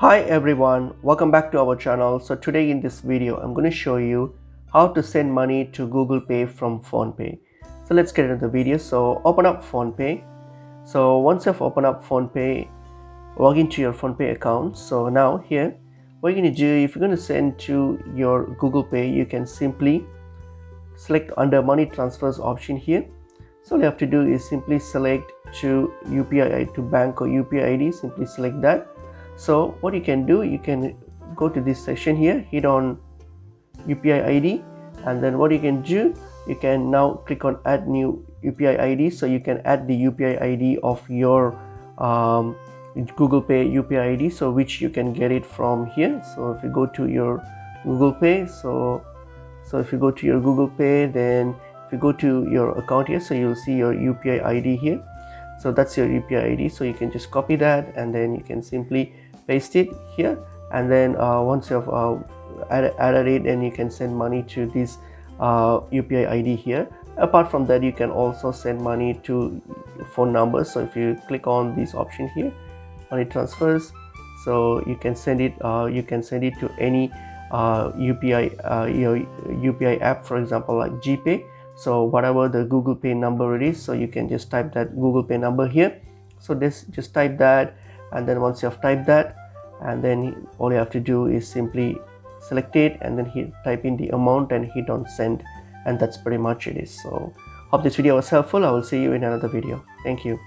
Hi everyone, welcome back to our channel. So today in this video I'm going to show you how to send money to Google Pay from PhonePe. So let's get into the video. So open up PhonePe. So once you've opened up PhonePe, log into your PhonePe account. So now here, what you're going to do, if you're going to send to your Google Pay, you can simply select under money transfers option here. So all you have to do is simply select to UPI to bank or UPI ID, simply select that. So what you can do, you can go to this section here, hit on UPI ID, and then what you can do, you can now click on add new UPI ID. So you can add the UPI ID of your Google Pay UPI ID, so which you can get it from here. So if you go to your Google Pay, so if you go to your Google Pay, then if you go to your account here, so you'll see your UPI ID here. So that's your UPI ID, so you can just copy that and then you can simply paste it here, and then once you have added it, and you can send money to this UPI ID here. Apart from that, you can also send money to phone numbers. So if you click on this option here, money transfers, so you can send it to any UPI app, for example like GPay. So whatever the Google Pay number it is, so you can just type that Google Pay number here. So just type that, and then once you have typed that, and then all you have to do is simply select it and then type in the amount and hit on send, and that's pretty much it is. So hope this video was helpful. I will see you in another video. Thank you.